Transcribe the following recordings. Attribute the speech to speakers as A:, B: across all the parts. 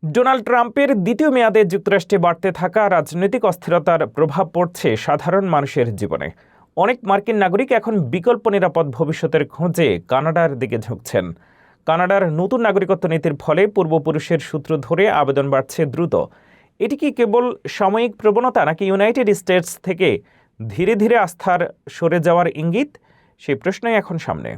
A: Donald ট্রাম্পের দ্বিতীয় মেয়াদে যুক্তরাষ্ট্রে বাড়তে থাকা রাজনৈতিক অস্থিরতার প্রভাব পড়ছে সাধারণ মানুষের জীবনে। অনেক মার্কিন নাগরিক এখন বিকল্প নিরাপদ ভবিষ্যতের খোঁজে কানাডার দিকে ঝুঁকছেন। কানাডার নতুন নাগরিকত্ব নীতির ফলে পূর্বপুরুষের সূত্র ধরে আবেদন বাড়ছে দ্রুত। এটি কি কেবল সাময়িক প্রবণতা, নাকি ইউনাইটেড স্টেটস থেকে ধীরে ধীরে আস্থার সরে যাওয়ার ইঙ্গিত? সেই প্রশ্নই এখন সামনে।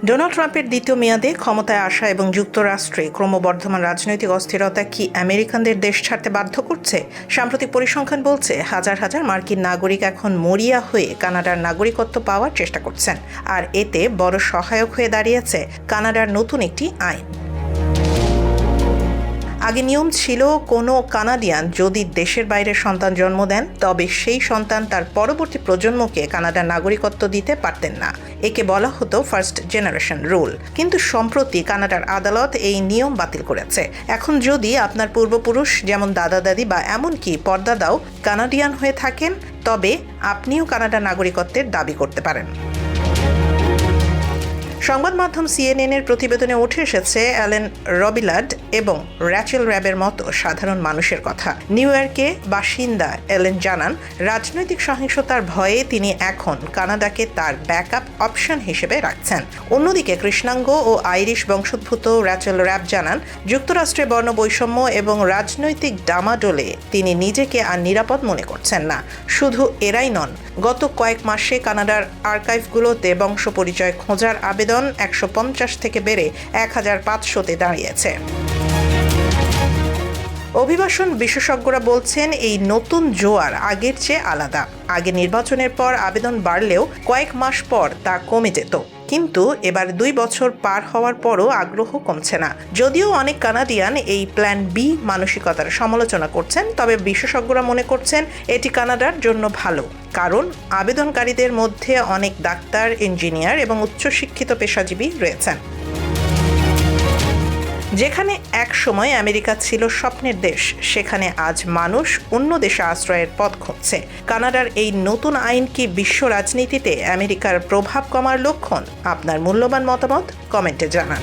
B: ডোনাল্ড ট্রাম্পের দ্বিতীয় মেয়াদে ক্ষমতায় আসা এবং যুক্তরাষ্ট্রে ক্রমবর্ধমান রাজনৈতিক অস্থিরতা কি আমেরিকানদের দেশ ছাড়তে বাধ্য করছে? সাম্প্রতিক পরিসংখ্যান বলছে হাজার হাজার মার্কিন নাগরিক এখন মরিয়া হয়ে কানাডার নাগরিকত্ব পাওয়ার চেষ্টা করছেন, আর এতে বড় সহায়ক হয়ে দাঁড়িয়েছে কানাডার নতুন একটি আইন। আগে নিয়ম ছিল, কোনো কানাডিয়ান যদি দেশের বাইরে সন্তান জন্ম দেন তবে সেই সন্তান তার পরবর্তী প্রজন্মকে কানাডার নাগরিকত্ব দিতে পারতেন না। একে বলা হতো ফার্স্ট জেনারেশন রুল। কিন্তু সম্প্রতি কানাডার আদালত এই নিয়ম বাতিল করেছে। এখন যদি আপনার পূর্বপুরুষ, যেমন দাদা দাদি বা এমনকি পর্দাদাও কানাডিয়ান হয়ে থাকেন, তবে আপনিও কানাডার নাগরিকত্বের দাবি করতে পারেন। সংবাদ মাধ্যম সিএনএন-এর প্রতিবেদনে উঠে এসেছে অ্যালেন রবিলাড এবং র্যাচেল র্যাবের মতো সাধারণ মানুষের কথা। নিউ ইয়র্কে বাসিন্দা অ্যালেন জানান, রাজনৈতিক সহিংসতার ভয়ে তিনি এখন কানাডাকে তার ব্যাকআপ অপশন হিসেবে রাখছেন। অন্যদিকে কৃষ্ণাঙ্গ ও আইরিশ বংশোদ্ভূত র্যাচেল র্যাব জানান, যুক্তরাষ্ট্রে বর্ণ বৈষম্য এবং রাজনৈতিক ডামাডোলে তিনি নিজেকে আর নিরাপদ মনে করছেন না। শুধু এরাই নন, গত কয়েক মাসে কানাডার আর্কাইভগুলোতে বংশ পরিচয় খোঁজার আবেদন 150 থেকে বেড়ে 1500-তে দাঁড়িয়েছে। অভিবাসন বিশেষজ্ঞরা বলছেন, এই নতুন জোয়ার আগের চেয়ে আলাদা। আগে নির্বাচনের পর আবেদন বাড়লেও কয়েক মাস পর তা কমে যেত, কিন্তু এবার 2 বছর পার হওয়ার পরও আগ্রহ কমছে না। যদিও অনেক কানাডিয়ান এই প্ল্যান বি মানসিকতার সমালোচনা করছেন, তবে বিশেষজ্ঞরা মনে করছেন এটি কানাডার জন্য ভালো, কারণ আবেদনকারীদের মধ্যে অনেক ডাক্তার, ইঞ্জিনিয়ার এবং উচ্চশিক্ষিত পেশাজীবী রয়েছেন। যেখানে এক সময় আমেরিকা ছিল স্বপ্নের দেশ, সেখানে আজ মানুষ অন্য দেশে আশ্রয়ের পথ খুঁজছে। কানাডার এই নতুন আইন কি বিশ্ব রাজনীতিতে আমেরিকার প্রভাব কমার লক্ষণ? আপনার মূল্যবান মতামত কমেন্টে জানান।